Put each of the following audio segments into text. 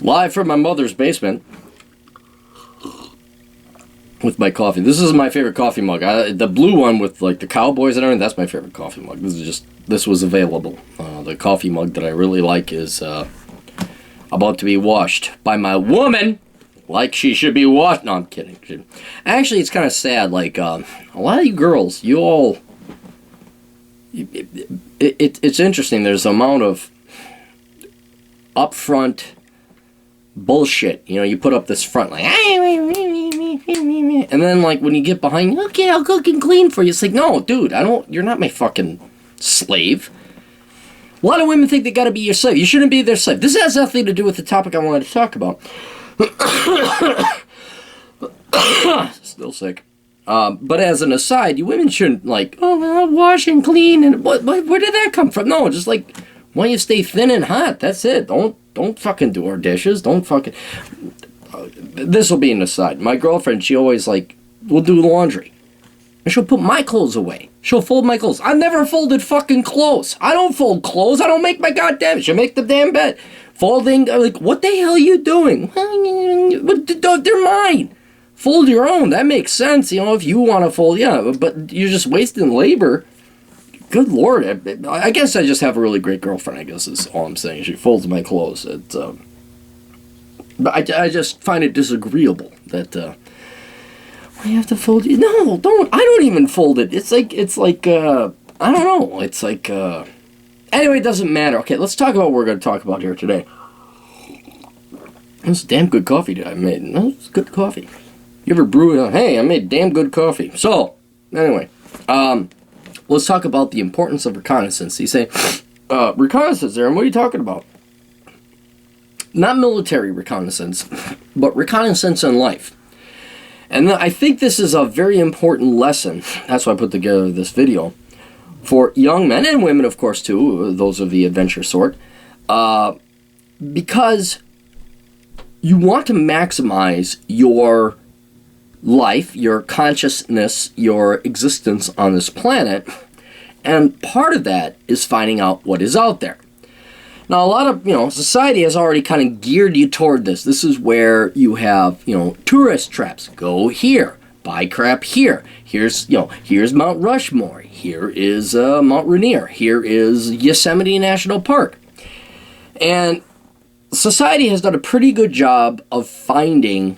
Live from my mother's basement with my coffee. This is my favorite coffee mug. The blue one with like the cowboys and everything, that's my favorite coffee mug. This was available. The coffee mug that I really like is about to be washed by my woman like she should be washed. No, I'm kidding. Actually, it's kind of sad. Like, a lot of you girls, you all... It's interesting. There's an amount of upfront bullshit. You know, you put up this front like... And then, like, when you get behind, okay, I'll cook and clean for you. It's like, no, dude, you're not my fucking slave. A lot of women think they gotta be your slave. You shouldn't be their slave. This has nothing to do with the topic I wanted to talk about. Still sick. But as an aside, you women shouldn't, like, I'll wash and clean, and where did that come from? No, just, like, why you stay thin and hot? That's it. Don't fucking do our dishes. Don't fucking... this will be an aside. My girlfriend, she always, like, will do laundry. And she'll put my clothes away. She'll fold my clothes. I've never folded fucking clothes. I don't fold clothes. I don't make my goddamn... She'll make the damn bed. Folding, like, what the hell are you doing? They're mine. Fold your own. That makes sense. You know, if you want to fold, yeah. But you're just wasting labor. Good Lord. I guess I just have a really great girlfriend, I guess is all I'm saying. She folds my clothes. But I just find it disagreeable that... why you have to fold it? No, don't. I don't even fold it. It's like, I don't know. It's like, anyway, it doesn't matter. Okay, let's talk about what we're going to talk about here today. This is damn good coffee that I made. No, it's good coffee. You ever brew it? Hey, I made damn good coffee. So, anyway, let's talk about the importance of reconnaissance. You say, reconnaissance, Aaron, what are you talking about? Not military reconnaissance, but reconnaissance in life. And I think this is a very important lesson. That's why I put together this video. For young men and women, of course, too, those of the adventure sort. Because you want to maximize your life, your consciousness, your existence on this planet. And part of that is finding out what is out there. Now, a lot of, society has already kind of geared you toward this. This is where you have, tourist traps. Go here. Buy crap here. Here's Mount Rushmore. Here is Mount Rainier. Here is Yosemite National Park. And society has done a pretty good job of finding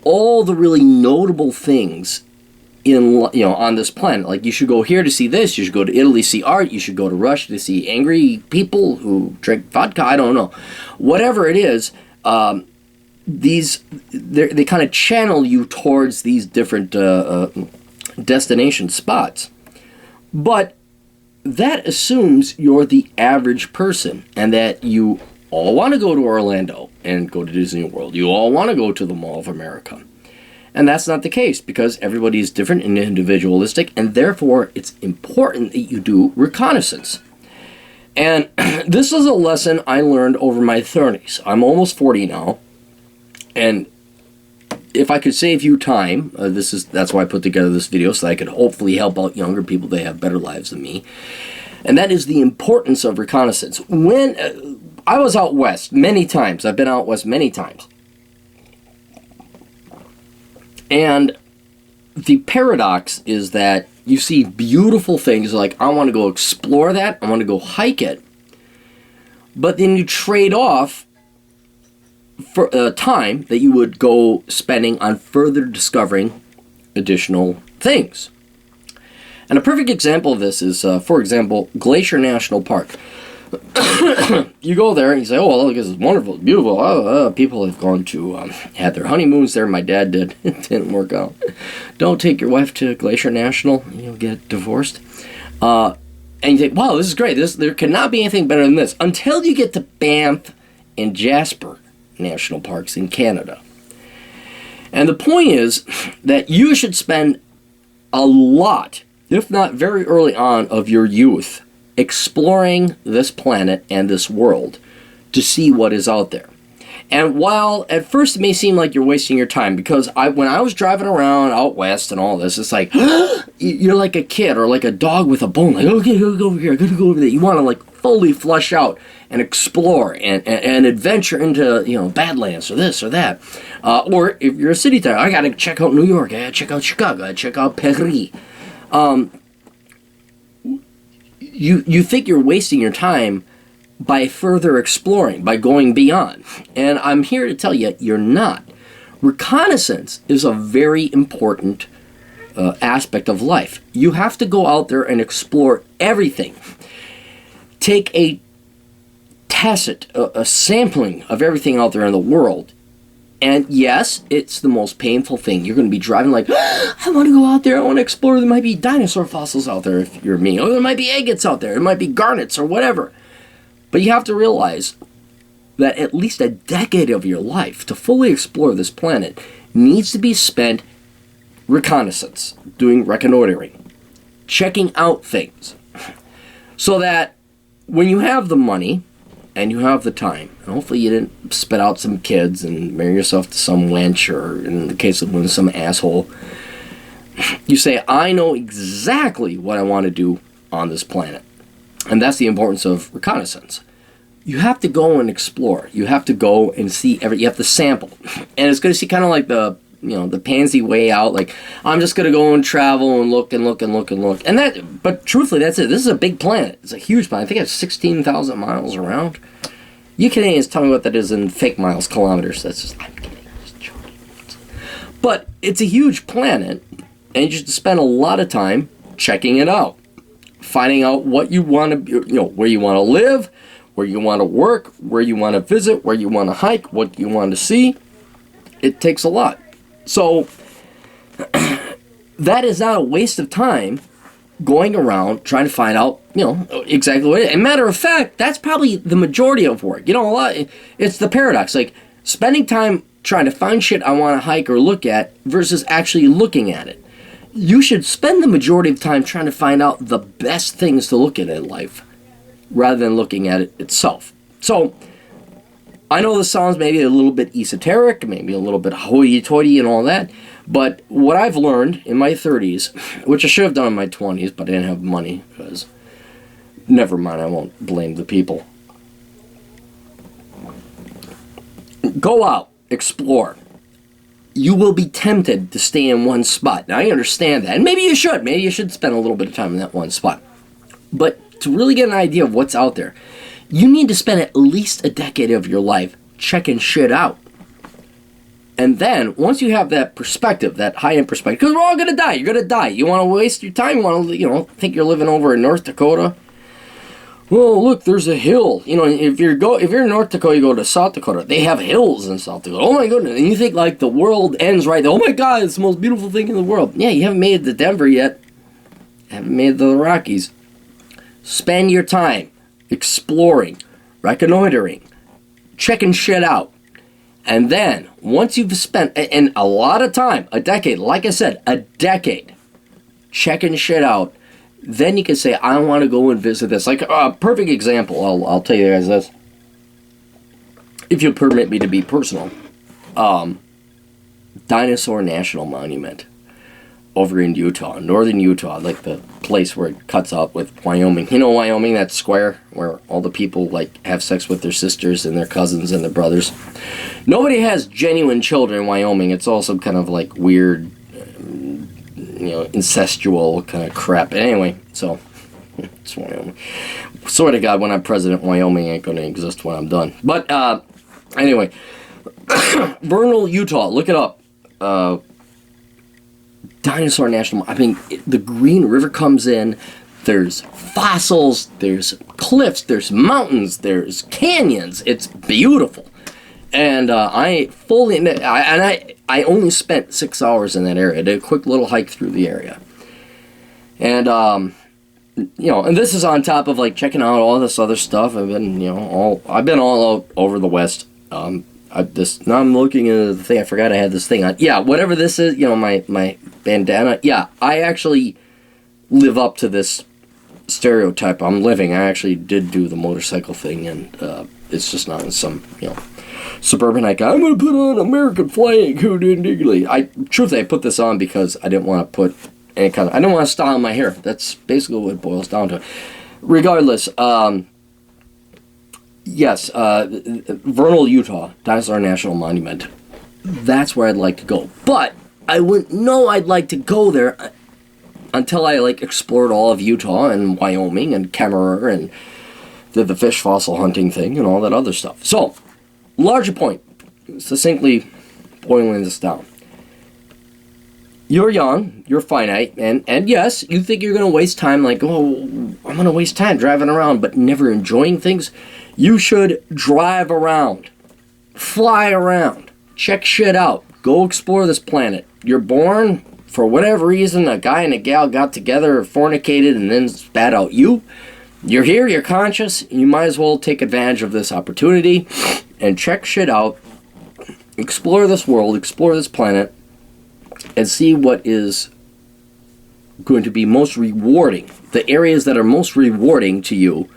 all the really notable things on this planet. Like, you should go here to see this, you should go to Italy to see art, you should go to Russia to see angry people who drink vodka, I don't know. Whatever it is, they kind of channel you towards these different destination spots. But that assumes you're the average person, and that you all want to go to Orlando and go to Disney World. You all want to go to the Mall of America. And that's not the case, because everybody is different and individualistic, and therefore it's important that you do reconnaissance. And this is a lesson I learned over my 30s. I'm almost 40 now, and if I could save you time, that's why I put together this video, so I could hopefully help out younger people that have better lives than me. And that is the importance of reconnaissance. When I was out west many times, I've been out west many times. And the paradox is that you see beautiful things like, I want to go explore that, I want to go hike it. But then you trade off for time that you would go spending on further discovering additional things. And a perfect example of this is, for example, Glacier National Park. You go there and you say, oh, look, this is wonderful, it's beautiful. People have gone to, had their honeymoons there. My dad did. It didn't work out. Don't take your wife to Glacier National. You'll get divorced. And you think, wow, this is great. There cannot be anything better than this. Until you get to Banff and Jasper National Parks in Canada. And the point is that you should spend a lot, if not very early on, of your youth exploring this planet and this world to see what is out there. And while at first it may seem like you're wasting your time, because when I was driving around out west and all this, it's like, you're like a kid or like a dog with a bone. Like, okay, go over here, I gotta go over there. You want to like fully flush out and explore and adventure into, Badlands or this or that. Or if you're a city type, I gotta check out New York, I gotta check out Chicago, I gotta check out Paris. You think you're wasting your time by further exploring, by going beyond. And I'm here to tell you, you're not. Reconnaissance is a very important aspect of life. You have to go out there and explore everything. Take a tacit, a sampling of everything out there in the world. And yes, it's the most painful thing. You're going to be driving like, I want to go out there, I want to explore. There might be dinosaur fossils out there if you're me. Or there might be agates out there. There might be garnets or whatever. But you have to realize that at least a decade of your life to fully explore this planet needs to be spent reconnaissance, doing reconnoitering, checking out things. So that when you have the money and you have the time, and hopefully you didn't spit out some kids and marry yourself to some wench, or in the case of some asshole, you say, I know exactly what I want to do on this planet. And that's the importance of reconnaissance. You have to go and explore. You have to go and see you have to sample. And it's going to see kind of like the pansy way out. Like, I'm just going to go and travel and look and look and look and look. But truthfully, that's it. This is a big planet. It's a huge planet. I think it's 16,000 miles around. You Canadians tell me what that is in fake miles, kilometers. That's just, I'm kidding. I'm just joking. But it's a huge planet, and you should spend a lot of time checking it out. Finding out what you want to, where you want to live, where you want to work, where you want to visit, where you want to hike, what you want to see. It takes a lot. So that is not a waste of time going around trying to find out, exactly what it is. And matter of fact, that's probably the majority of work. It's the paradox. Like, spending time trying to find shit I want to hike or look at versus actually looking at it. You should spend the majority of time trying to find out the best things to look at in life rather than looking at it itself. So, I know this sounds maybe a little bit esoteric, maybe a little bit hoity-toity and all that, but what I've learned in my 30s, which I should have done in my 20s, but I didn't have money, because, never mind, I won't blame the people. Go out, explore. You will be tempted to stay in one spot. Now, I understand that. And maybe you should. Maybe you should spend a little bit of time in that one spot. But to really get an idea of what's out there, you need to spend at least a decade of your life checking shit out. And then, once you have that perspective, that high-end perspective, because we're all going to die. You're going to die. You want to waste your time? You want to, think you're living over in North Dakota? Well, look, there's a hill. If you're in North Dakota, you go to South Dakota. They have hills in South Dakota. Oh my goodness! And you think like the world ends right there. Oh my God, it's the most beautiful thing in the world. Yeah, you haven't made it to Denver yet. Haven't made it to the Rockies. Spend your time exploring, reconnoitering, checking shit out, and then once you've spent and a lot of time, a decade, like I said, a decade, checking shit out. Then you can say, I want to go and visit this. Like a perfect example, I'll tell you guys this. If you'll permit me to be personal. Dinosaur National Monument over in Utah, northern Utah, like the place where it cuts up with Wyoming. Wyoming, that square where all the people have sex with their sisters and their cousins and their brothers. Nobody has genuine children in Wyoming. It's also kind of like weird, incestual kind of crap. But anyway, so it's Wyoming. Swear to God, when I'm president, Wyoming ain't going to exist when I'm done. But anyway, Vernal, Utah, look it up. Dinosaur National. The Green River comes in. There's fossils. There's cliffs. There's mountains. There's canyons. It's beautiful. And I only spent 6 hours in that area. I did a quick little hike through the area. And, and this is on top of, checking out all this other stuff. I've been, all out over the West. Now I'm looking at the thing. I forgot I had this thing on. Yeah, whatever this is, my bandana. Yeah, I actually live up to this stereotype I'm living. I actually did do the motorcycle thing, and it's just not in some, suburban hike. I'm going to put on American flag. Truthfully, I put this on because I didn't want to put any kind of, I didn't want to style my hair. That's basically what it boils down to. Regardless, yes, Vernal, Utah, Dinosaur National Monument. That's where I'd like to go. But I wouldn't know I'd like to go there until I explored all of Utah and Wyoming and Kemmerer and did the fish fossil hunting thing and all that other stuff. So, larger point, succinctly boiling this down. You're young, you're finite, and yes, you think you're going to waste time I'm going to waste time driving around, but never enjoying things. You should drive around, fly around, check shit out, go explore this planet. You're born, for whatever reason, a guy and a gal got together, fornicated, and then spat out you. You're here, you're conscious, you might as well take advantage of this opportunity and check shit out, explore this world, explore this planet, and see what is going to be most rewarding, the areas that are most rewarding to you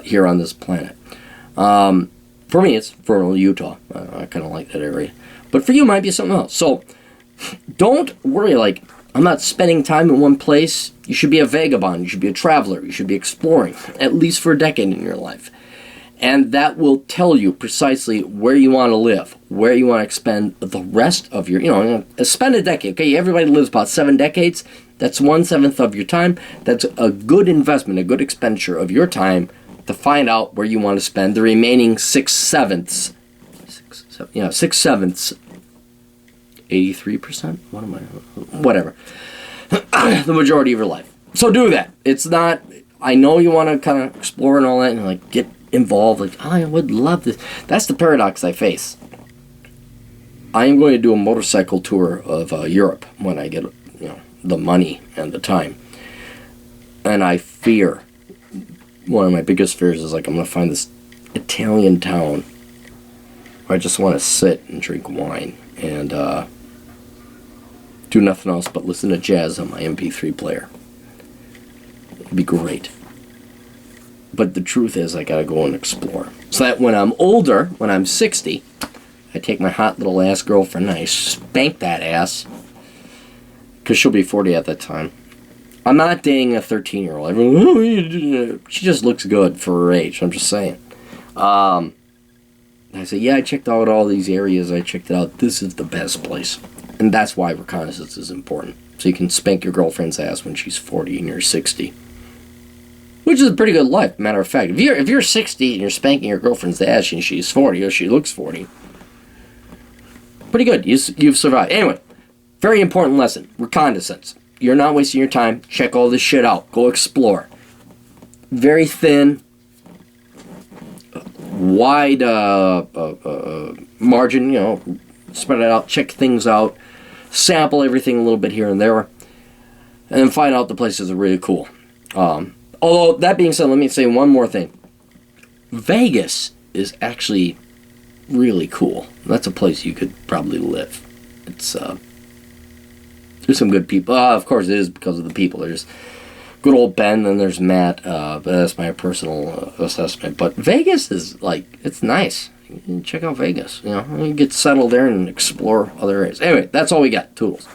here on this planet. For me, it's Vernal, Utah. I kind of like that area. But for you, it might be something else. So don't worry, I'm not spending time in one place. You should be a vagabond. You should be a traveler. You should be exploring, at least for a decade in your life. And that will tell you precisely where you want to live, where you want to spend the rest of your, spend a decade. Okay, everybody lives about 7 decades. That's 1/7 of your time. That's a good investment, a good expenditure of your time to find out where you want to spend the remaining 6/7. 6/7. 83%? What am I? Whatever. The majority of your life. So do that. It's not, I know you want to kind of explore and all that and get involved. I would love this. That's the paradox I face. I am going to do a motorcycle tour of Europe when I get, the money and the time. And I fear, one of my biggest fears is I'm going to find this Italian town where I just want to sit and drink wine and do nothing else but listen to jazz on my MP3 player. It'd be great. But the truth is, I gotta go and explore. So that when I'm older, when I'm 60, I take my hot little ass girlfriend and I spank that ass. Because she'll be 40 at that time. I'm not dating a 13-year-old. Everyone, she just looks good for her age. I'm just saying. I say, yeah, I checked out all these areas. I checked it out. This is the best place. And that's why reconnaissance is important. So you can spank your girlfriend's ass when she's 40 and you're 60. Which is a pretty good life, matter of fact. If you're 60 and you're spanking your girlfriend's ass and she's 40 or she looks 40, pretty good. You've survived. Anyway, very important lesson. Reconnaissance. You're not wasting your time. Check all this shit out. Go explore. Very thin, wide margin, spread it out, check things out, sample everything a little bit here and there, and then find out the places are really cool. Although, that being said, let me say one more thing. Vegas is actually really cool. That's a place you could probably live. It's, there's some good people. Of course, it is because of the people. There's good old Ben, and there's Matt, but that's my personal assessment. But Vegas is, it's nice. You can check out Vegas, you get settled there and explore other areas. Anyway, that's all we got. Toodles.